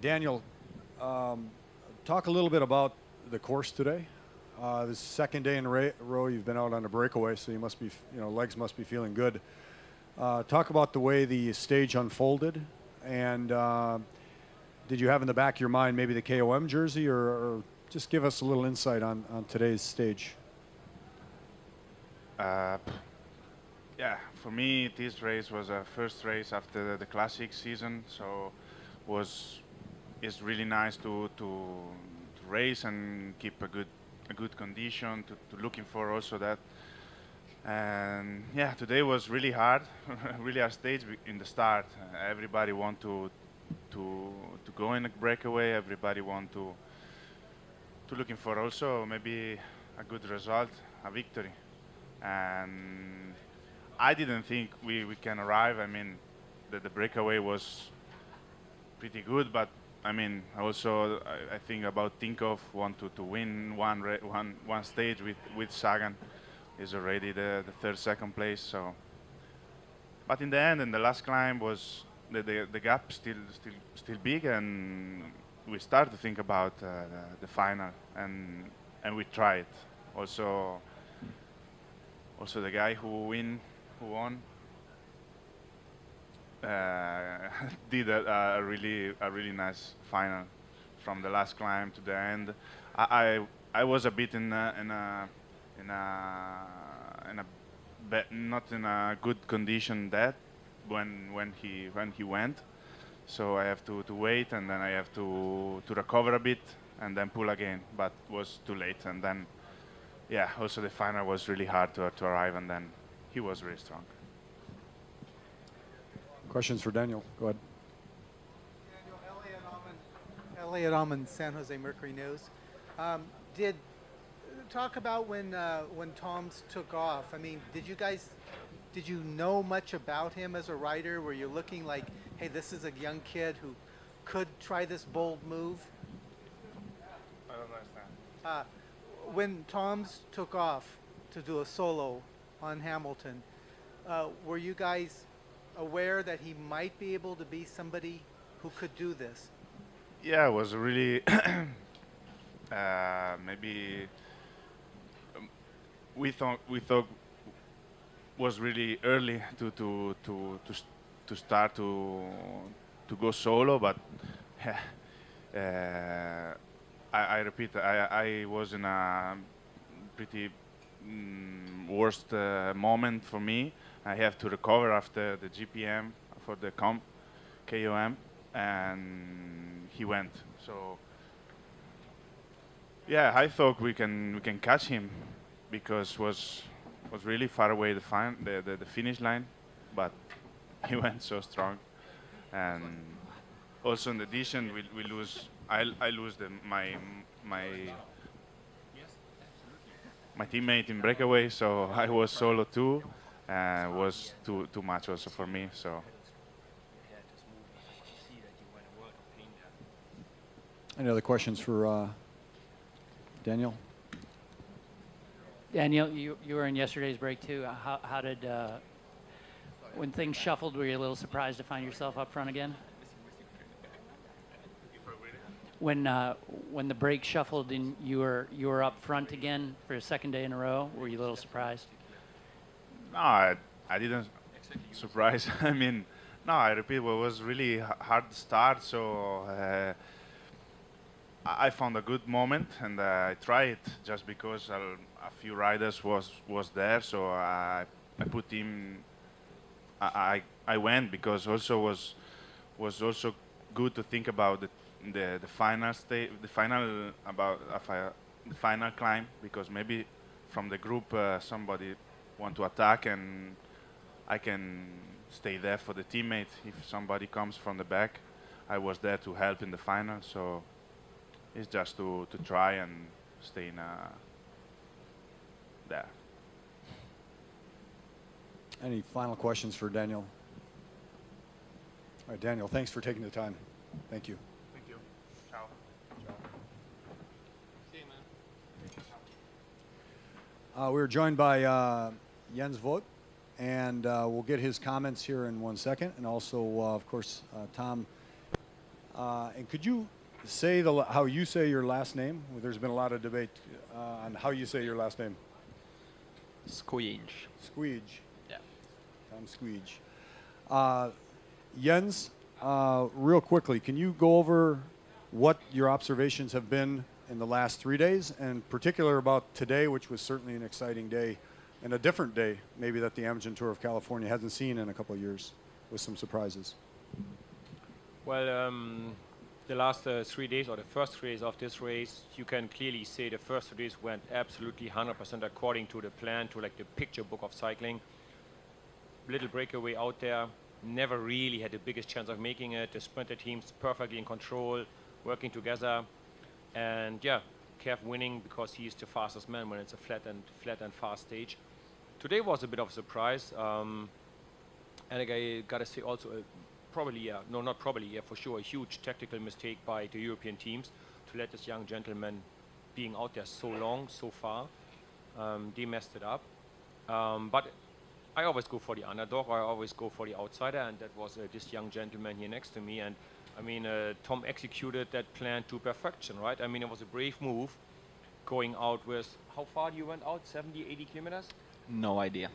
Daniel, talk a little bit about the course today. This second day in a row you've been out on a breakaway, so you must be, legs must be feeling good. Talk about the way the stage unfolded, and did you have in the back of your mind maybe the KOM jersey, or just give us a little insight on today's stage? Yeah, for me this race was a first race after the classic season, so it's really nice to race and keep a good condition, to looking for also that. And yeah, today was really hard, really hard stage in the start. Everybody want to go in a breakaway. Everybody want to looking for also maybe a good result, a victory. And I didn't think we can arrive. I mean, the breakaway was pretty good, but I mean, also I think about Tinkoff want to win one stage with Sagan. Is already the third, second place. So, but in the end, in the last climb was the gap still big, and we start to think about the final, and we try it. Also the guy who won did a really nice final from the last climb to the end. I was a bit not in a good condition that when he went, so I have to wait, and then I have to recover a bit and then pull again, but was too late. And then yeah, also the final was really hard to arrive, and then he was really strong. Questions for Daniel? Go ahead. Daniel, Elliot Almond, San Jose Mercury News. Talk about when Tom's took off. I mean, did you know much about him as a rider? Were you looking like, hey, this is a young kid who could try this bold move? I don't understand. When Tom's took off to do a solo on Hamilton, were you guys aware that he might be able to be somebody who could do this? Yeah, it was really maybe. We thought was really early to start to go solo, but I repeat, I was in a pretty worst moment for me. I have to recover after the GPM for the KOM, and he went. So yeah, I thought we can catch him, because was really far away the finish line, but he went so strong. And also in addition, we lose. I lose my teammate in breakaway, so I was solo too. Was too much also for me. So. Any other questions for Daniel? Daniel, you were in yesterday's break too. How did, when things shuffled, were you a little surprised to find yourself up front again? When the break shuffled and you were up front again for a second day in a row, were you a little surprised? No, I didn't surprise. I mean, no, I repeat, it was really hard start, so I found a good moment, and I tried it just because a few riders was there, so I put him. I went because also was also good to think about the final stage, the final climb, because maybe from the group somebody want to attack, and I can stay there for the teammate if somebody comes from the back. I was there to help in the final, so. It's just to try and stay in there. Any final questions for Daniel? All right, Daniel, thanks for taking the time. Thank you. Thank you. Ciao. Ciao. See you, man. We're joined by Jens Voigt, and we'll get his comments here in 1 second. And also, of course, Tom And could you say how you say your last name? Well, there's been a lot of debate on how you say your last name. Skujins. Squeege. Yeah. Tom Skujins. Jens, real quickly, can you go over what your observations have been in the last 3 days, and particular about today, which was certainly an exciting day and a different day, maybe that the Amgen Tour of California hasn't seen in a couple of years, with some surprises? Well, the last 3 days, or the first 3 days of this race, you can clearly say the first 2 days went absolutely 100% according to the plan, to like the picture book of cycling. Little breakaway out there, never really had the biggest chance of making it. The sprinter teams perfectly in control, working together, and yeah, Kev winning because he is the fastest man when it's a flat and fast stage. Today was a bit of a surprise, and I gotta say also, for sure, a huge tactical mistake by the European teams to let this young gentleman being out there so long, so far. They messed it up, but I always go for the underdog, I always go for the outsider, and that was this young gentleman here next to me. And I mean, Tom executed that plan to perfection, right? I mean, it was a brave move, going out with, how far you went out, 70, 80 kilometers? No idea.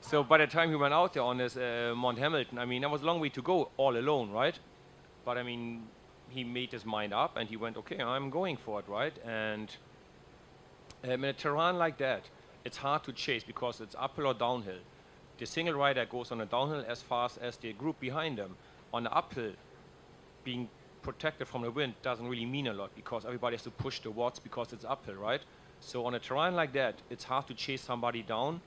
So by the time he went out there on this Mount Hamilton, I mean, there was a long way to go all alone, right? But I mean, he made his mind up and he went, okay, I'm going for it, right? And in a terrain like that, it's hard to chase because it's uphill or downhill. The single rider goes on a downhill as fast as the group behind them. On the uphill, being protected from the wind doesn't really mean a lot because everybody has to push the watts because it's uphill, right? So on a terrain like that, it's hard to chase somebody down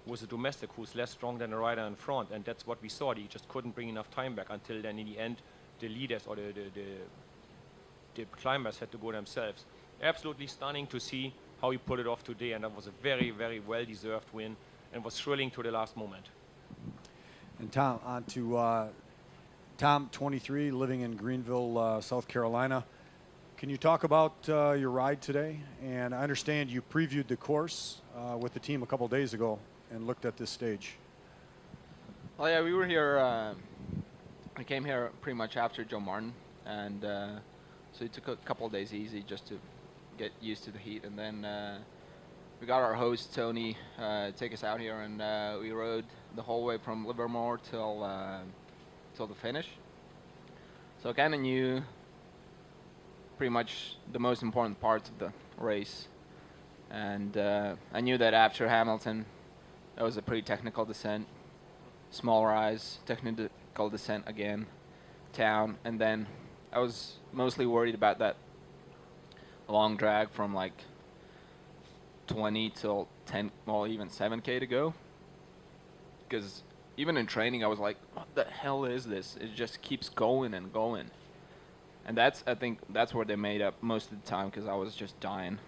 with a domestic who's less strong than the rider in front, and that's what we saw. He just couldn't bring enough time back until then in the end, the leaders or the climbers had to go themselves. Absolutely stunning to see how he pulled it off today, and that was a very, very well-deserved win and was thrilling to the last moment. And Tom, on to Tom, 23, living in Greenville, South Carolina. Can you talk about your ride today? And I understand you previewed the course with the team a couple days ago and looked at this stage. Well, yeah, we were here. I came here pretty much after Joe Martin, and so it took a couple of days easy just to get used to the heat, and then we got our host Tony take us out here, and we rode the whole way from Livermore till the finish. So I kind of knew pretty much the most important parts of the race, and I knew that after Hamilton, that was a pretty technical descent, small rise, technical descent again, town, and then I was mostly worried about that long drag from like 20 till 10, well, even 7K to go. Because even in training, I was like, what the hell is this? It just keeps going and going. And I think that's where they made up most of the time, because I was just dying.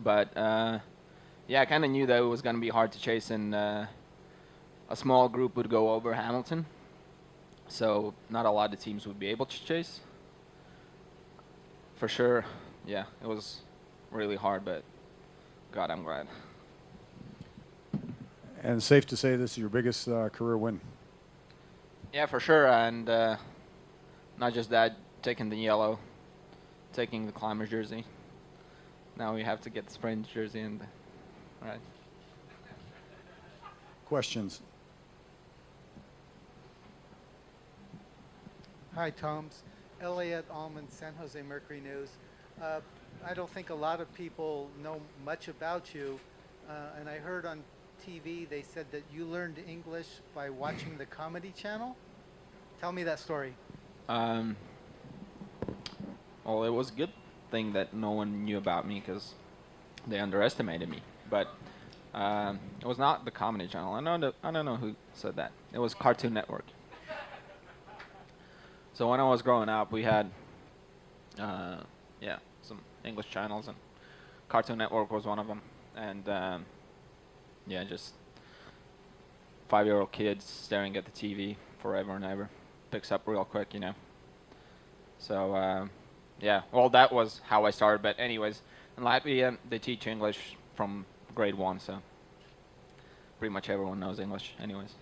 But yeah, I kind of knew that it was going to be hard to chase, and a small group would go over Hamilton. So not a lot of teams would be able to chase. For sure, yeah, it was really hard, but God, I'm glad. And safe to say this is your biggest career win. Yeah, for sure, and not just that, taking the yellow, taking the climber's jersey. Now we have to get the sprint jersey, and right. Questions? Hi, Tom's. Elliot Allman, San Jose Mercury News. I don't think a lot of people know much about you, and I heard on TV they said that you learned English by watching the Comedy Channel. Tell me that story. Well, it was a good thing that no one knew about me because they underestimated me. But it was not the Comedy Channel. I don't know who said that. It was Cartoon Network. So when I was growing up, we had some English channels, and Cartoon Network was one of them. And yeah, just 5-year-old kids staring at the TV forever and ever. Picks up real quick, you know. So yeah, well, that was how I started. But anyways, in Latvia, they teach English from grade 1, so pretty much everyone knows English anyways.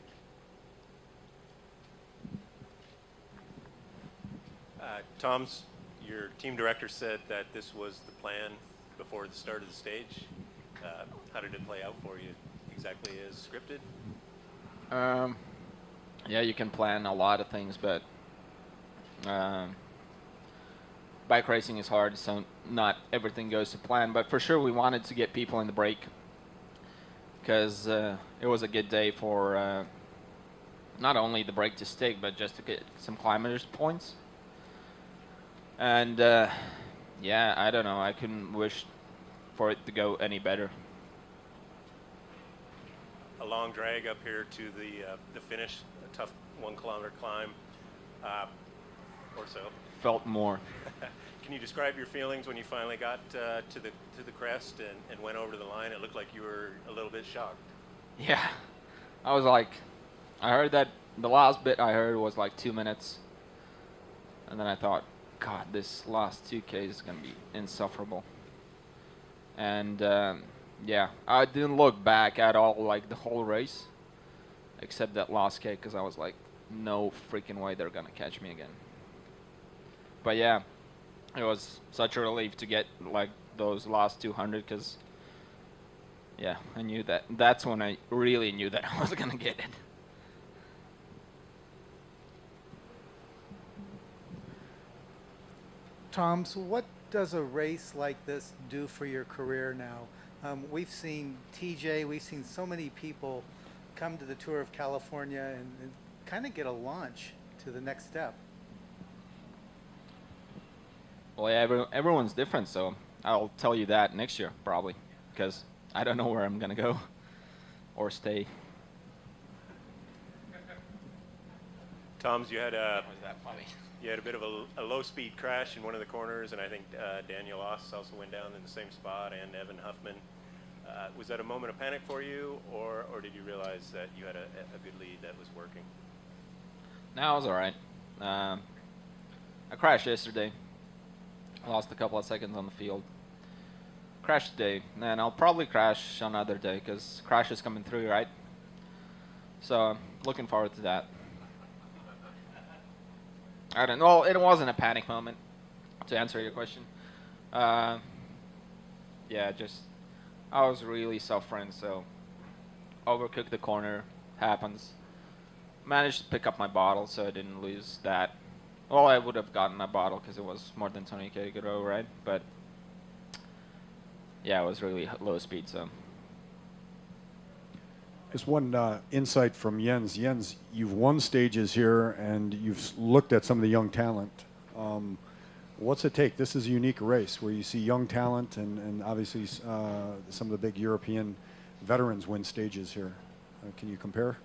Tom's, your team director said that this was the plan before the start of the stage. How did it play out for you? Exactly as scripted? Yeah, you can plan a lot of things, but bike racing is hard, so not everything goes to plan. But for sure, we wanted to get people in the break because it was a good day for not only the break to stick, but just to get some climbers points. And yeah, I don't know. I couldn't wish for it to go any better. A long drag up here to the finish, a tough 1 kilometer climb, or so. Felt more. Can you describe your feelings when you finally got to the crest and went over to the line? It looked like you were a little bit shocked. Yeah, I was like, I heard that the last bit I heard was like 2 minutes, and then I thought, God, this last 2K is gonna be insufferable. And yeah, I didn't look back at all like the whole race, except that last K, because I was like, no freaking way they're gonna catch me again. But yeah, it was such a relief to get like those last 200, because yeah, I knew that. That's when I really knew that I was gonna get it. Tom, so what does a race like this do for your career now? We've seen TJ, we've seen so many people come to the Tour of California and kind of get a launch to the next step. Well, yeah, everyone's different, so I'll tell you that next year, probably, because I don't know where I'm going to go or stay. Tom's, you had a Was that funny? You had a bit of a low-speed crash in one of the corners, and I think Daniel Oss also went down in the same spot, and Evan Huffman. Was that a moment of panic for you, or did you realize that you had a good lead that was working? No, it was all right. I crashed yesterday. Lost a couple of seconds on the field. Crashed today, and I'll probably crash another day because crash is coming through, right? So looking forward to that. I don't know. Well, it wasn't a panic moment, to answer your question. Yeah, just I was really suffering, so overcooked the corner, happens. Managed to pick up my bottle, so I didn't lose that. Well, I would have gotten my bottle because it was more than 20K to go, right? But yeah, it was really low speed, so. Just one insight from Jens. Jens, you've won stages here, and you've looked at some of the young talent. What's it take? This is a unique race where you see young talent, and obviously some of the big European veterans win stages here. Can you compare?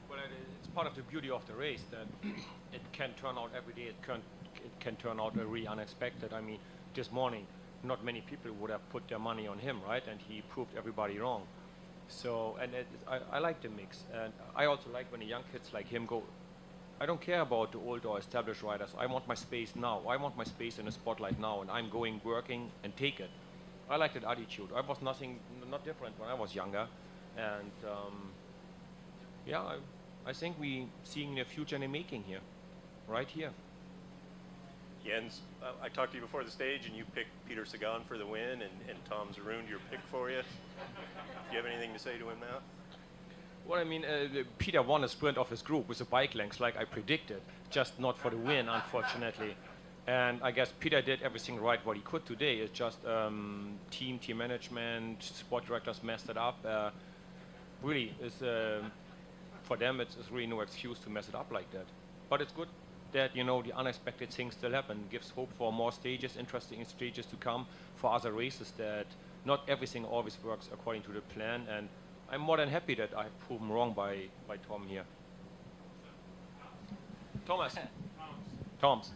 Well, it's part of the beauty of the race that it can turn out every day. It can turn out really unexpected. I mean, this morning, not many people would have put their money on him, right? And he proved everybody wrong. So, and I like the mix, and I also like when the young kids like him go. I don't care about the old or established riders. I want my space now. I want my space in the spotlight now, and I'm going, working, and take it. I like that attitude. I was not different when I was younger, and yeah, I think we seeing the future in the making here, right here. Jens, I talked to you before the stage, and you picked Peter Sagan for the win, and Tom's ruined your pick for you. Do you have anything to say to him now? Well, I mean, Peter won a sprint of his group with the bike lengths like I predicted, just not for the win, unfortunately. And I guess Peter did everything right what he could today. It's just team management, sport directors messed it up. Really, for them, it's really no excuse to mess it up like that. But it's good that, you know, the unexpected things still happen. It gives hope for more stages, interesting stages to come for other races, that not everything always works according to the plan. And I'm more than happy that I've proven wrong by Tom here. Thomas. Toms.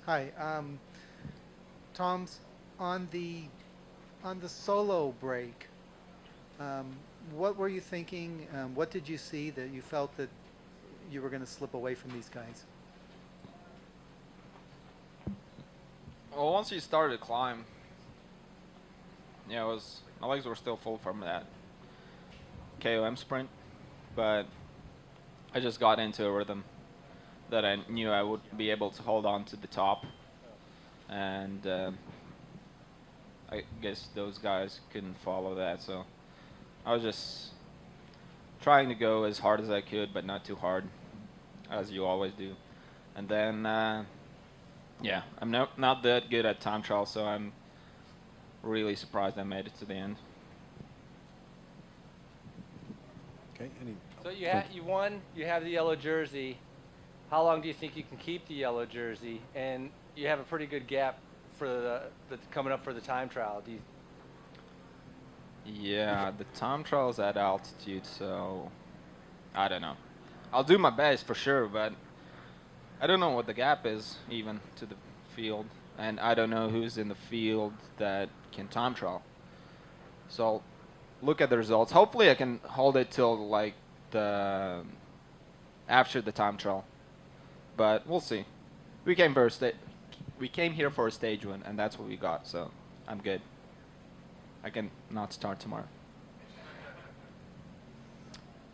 Hi, Tom's on the solo break. What were you thinking? What did you see that you felt that you were going to slip away from these guys? Well, once you started to climb, yeah, my legs were still full from that KOM sprint, but I just got into a rhythm, that I knew I would be able to hold on to the top, and I guess those guys couldn't follow that, so I was just trying to go as hard as I could, but not too hard, as you always do. And then, yeah, I'm not that good at time trial, so I'm really surprised I made it to the end. Okay. So you won. You have the yellow jersey. How long do you think you can keep the yellow jersey? And you have a pretty good gap for the coming up for the time trial. Do you? Yeah, the time trial is at altitude, so I don't know. I'll do my best for sure, but I don't know what the gap is even to the field, and I don't know who's in the field that can time trial. So I'll look at the results. Hopefully I can hold it till like after the time trial, but we'll see. We came here for a stage win, and that's what we got, so I'm good. I can not start tomorrow.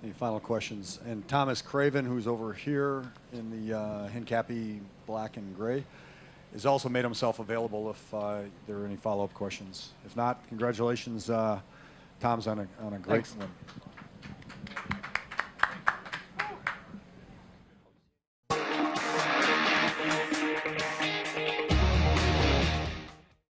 Any final questions? And Thomas Craven, who's over here in the Hincapie black and gray, has also made himself available if there are any follow-up questions. If not, congratulations, Tom's on a great Thanks. win.